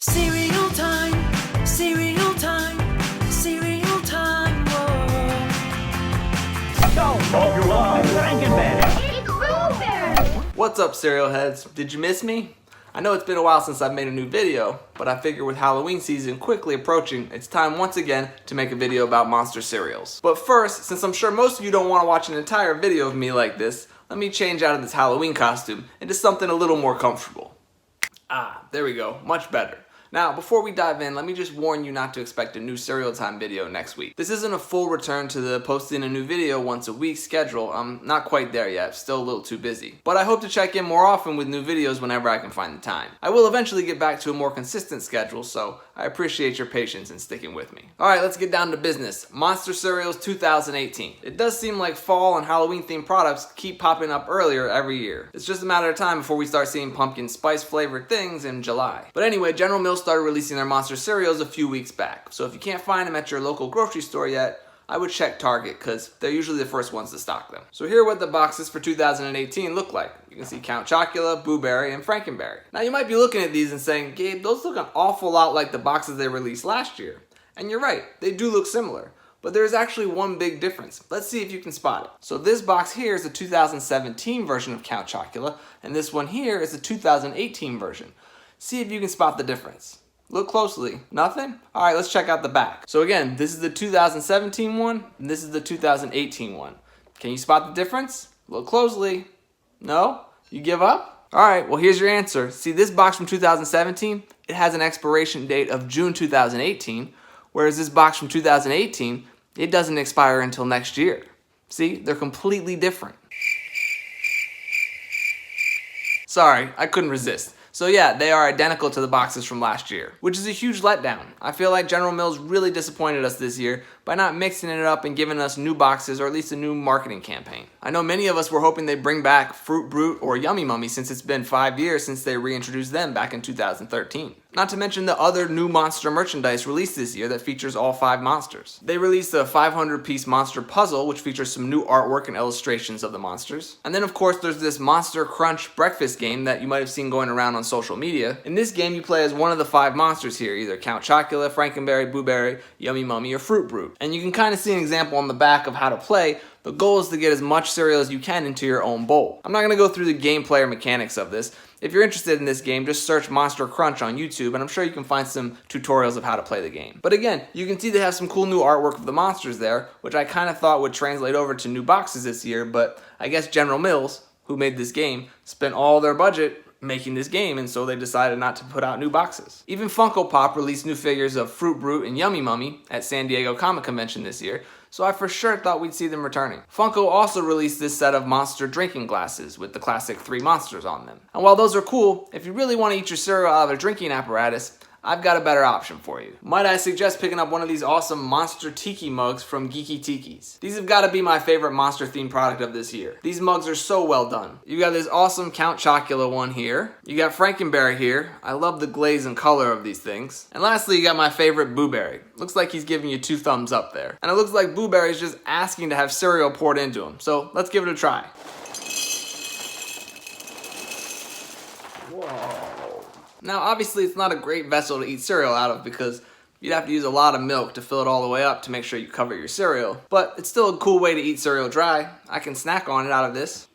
Cereal time, cereal time, cereal time, whoa. Don't move your long Frankenberry. It's Goubert! What's up, cereal heads? Did you miss me? I know it's been a while since I've made a new video, but I figure with Halloween season quickly approaching, it's time once again to make a video about monster cereals. But first, since I'm sure most of you don't want to watch an entire video of me like this, let me change out of this Halloween costume into something a little more comfortable. Ah, there we go, much better. Now, before we dive in, let me just warn you not to expect a new cereal time video next week. This isn't a full return to the posting a new video once a week schedule. I'm not quite there yet, still a little too busy. But I hope to check in more often with new videos whenever I can find the time. I will eventually get back to a more consistent schedule, so I appreciate your patience in sticking with me. Alright, let's get down to business. Monster Cereals 2018. It does seem like fall and Halloween themed products keep popping up earlier every year. It's just a matter of time before we start seeing pumpkin spice flavored things in July. But anyway, General Mills started releasing their monster cereals a few weeks back. So if you can't find them at your local grocery store yet, I would check Target because they're usually the first ones to stock them. So here are what the boxes for 2018 look like. You can see Count Chocula, Blueberry, and Frankenberry. Now you might be looking at these and saying, Gabe, those look an awful lot like the boxes they released last year. And you're right, they do look similar. But there's actually one big difference. Let's see if you can spot it. So this box here is the 2017 version of Count Chocula, and this one here is the 2018 version. See if you can spot the difference. Look closely. Nothing? Alright, let's check out the back. So again, this is the 2017 one, and this is the 2018 one. Can you spot the difference? Look closely. No? You give up? Alright, well here's your answer. See, this box from 2017, it has an expiration date of June 2018, whereas this box from 2018, it doesn't expire until next year. See, they're completely different. Sorry, I couldn't resist. So yeah, they are identical to the boxes from last year, which is a huge letdown. I feel like General Mills really disappointed us this year by not mixing it up and giving us new boxes or at least a new marketing campaign. I know many of us were hoping they'd bring back Fruit Brute or Yummy Mummy since it's been 5 years since they reintroduced them back in 2013. Not to mention the other new monster merchandise released this year that features all 5 monsters. They released a 500-piece monster puzzle which features some new artwork and illustrations of the monsters. And then of course there's this Monster Crunch breakfast game that you might have seen going around on social media. In this game you play as one of the 5 monsters here, either Count Chocula, Frankenberry, Blueberry, Yummy Mummy, or Fruit Brute. And you can kind of see an example on the back of how to play. The goal is to get as much cereal as you can into your own bowl. I'm not going to go through the gameplay or mechanics of this. If you're interested in this game, just search Monster Crunch on YouTube and I'm sure you can find some tutorials of how to play the game. But again, you can see they have some cool new artwork of the monsters there, which I kind of thought would translate over to new boxes this year, but I guess General Mills, who made this game, spent all their budget making this game, and so they decided not to put out new boxes. Even Funko Pop released new figures of Fruit Brute and Yummy Mummy at San Diego Comic Convention this year, so I for sure thought we'd see them returning. Funko also released this set of monster drinking glasses with the classic 3 monsters on them. And while those are cool, if you really want to eat your cereal out of a drinking apparatus, I've got a better option for you. Might I suggest picking up one of these awesome Monster Tiki mugs from Geeky Teas. These have got to be my favorite monster themed product of this year. These mugs are so well done. You got this awesome Count Chocula one here. You got Frankenberry here. I love the glaze and color of these things. And lastly, you got my favorite Blueberry. Looks like he's giving you 2 thumbs up there. And it looks like Blueberry is just asking to have cereal poured into him. So let's give it a try. Whoa. Now obviously it's not a great vessel to eat cereal out of because you'd have to use a lot of milk to fill it all the way up to make sure you cover your cereal. But it's still a cool way to eat cereal dry. I can snack on it out of this.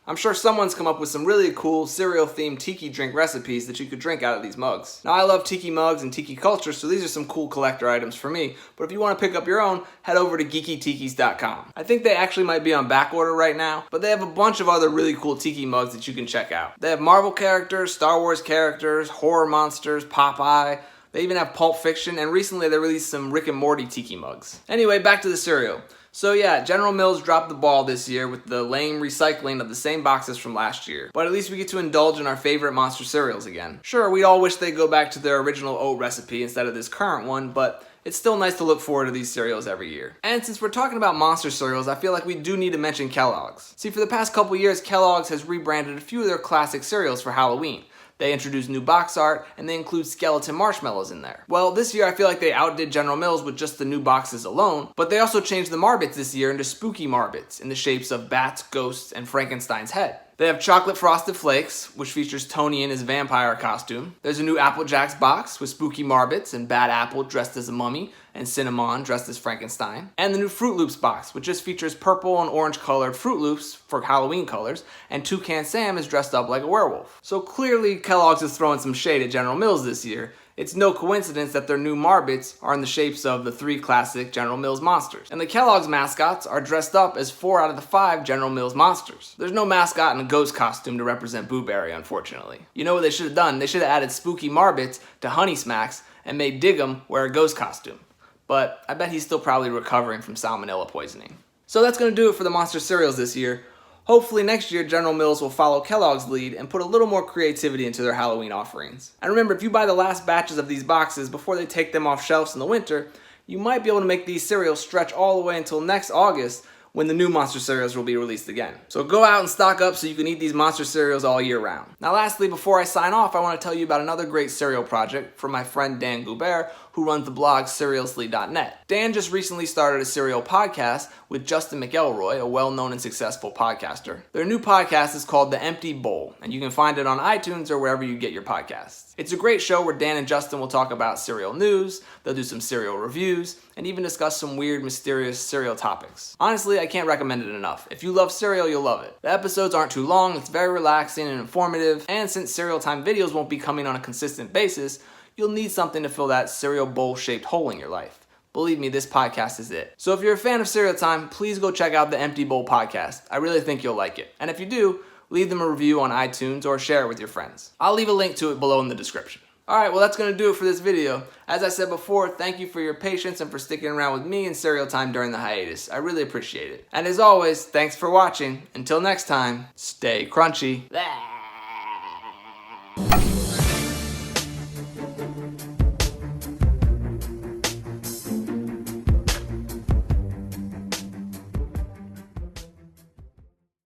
I'm sure someone's come up with some really cool cereal-themed tiki drink recipes that you could drink out of these mugs. Now I love tiki mugs and tiki culture, so these are some cool collector items for me, but if you want to pick up your own, head over to geekytikis.com. I think they actually might be on back order right now, but they have a bunch of other really cool tiki mugs that you can check out. They have Marvel characters, Star Wars characters, horror monsters, Popeye. They even have Pulp Fiction, and recently they released some Rick and Morty tiki mugs. Anyway, back to the cereal. So yeah, General Mills dropped the ball this year with the lame recycling of the same boxes from last year. But at least we get to indulge in our favorite monster cereals again. Sure, we all wish they'd go back to their original oat recipe instead of this current one, but it's still nice to look forward to these cereals every year. And since we're talking about monster cereals, I feel like we do need to mention Kellogg's. See, for the past couple years, Kellogg's has rebranded a few of their classic cereals for Halloween. They introduced new box art, and they include skeleton marshmallows in there. Well, this year I feel like they outdid General Mills with just the new boxes alone, but they also changed the Marbits this year into spooky Marbits in the shapes of bats, ghosts, and Frankenstein's head. They have Chocolate Frosted Flakes, which features Tony in his vampire costume. There's a new Apple Jacks box with Spooky Marbits and Bad Apple dressed as a mummy and Cinnamon dressed as Frankenstein. And the new Fruit Loops box, which just features purple and orange colored Fruit Loops for Halloween colors, and Toucan Sam is dressed up like a werewolf. So clearly Kellogg's is throwing some shade at General Mills this year. It's no coincidence that their new Marbits are in the shapes of the 3 classic General Mills monsters. And the Kellogg's mascots are dressed up as 4 out of the 5 General Mills monsters. There's no mascot in a ghost costume to represent Goubert, unfortunately. You know what they should have done? They should have added Spooky Marbits to Honey Smacks and made Diggum wear a ghost costume. But I bet he's still probably recovering from salmonella poisoning. So that's going to do it for the monster cereals this year. Hopefully next year General Mills will follow Kellogg's lead and put a little more creativity into their Halloween offerings. And remember, if you buy the last batches of these boxes before they take them off shelves in the winter, you might be able to make these cereals stretch all the way until next August when the new monster cereals will be released again. So go out and stock up so you can eat these monster cereals all year round. Now lastly, before I sign off, I want to tell you about another great cereal project from my friend Dan Goubert, who runs the blog Seriously.net. Dan just recently started a cereal podcast with Justin McElroy, a well-known and successful podcaster. Their new podcast is called The Empty Bowl, and you can find it on iTunes or wherever you get your podcasts. It's a great show where Dan and Justin will talk about cereal news, they'll do some cereal reviews, and even discuss some weird, mysterious cereal topics. Honestly, I can't recommend it enough. If you love cereal, you'll love it. The episodes aren't too long, it's very relaxing and informative, and since Cereal Time videos won't be coming on a consistent basis, you'll need something to fill that cereal bowl-shaped hole in your life. Believe me, this podcast is it. So if you're a fan of Cereal Time, please go check out the Empty Bowl podcast. I really think you'll like it. And if you do, leave them a review on iTunes or share it with your friends. I'll leave a link to it below in the description. Alright, well that's going to do it for this video. As I said before, thank you for your patience and for sticking around with me and Cereal Time during the hiatus. I really appreciate it. And as always, thanks for watching. Until next time, stay crunchy. Blah.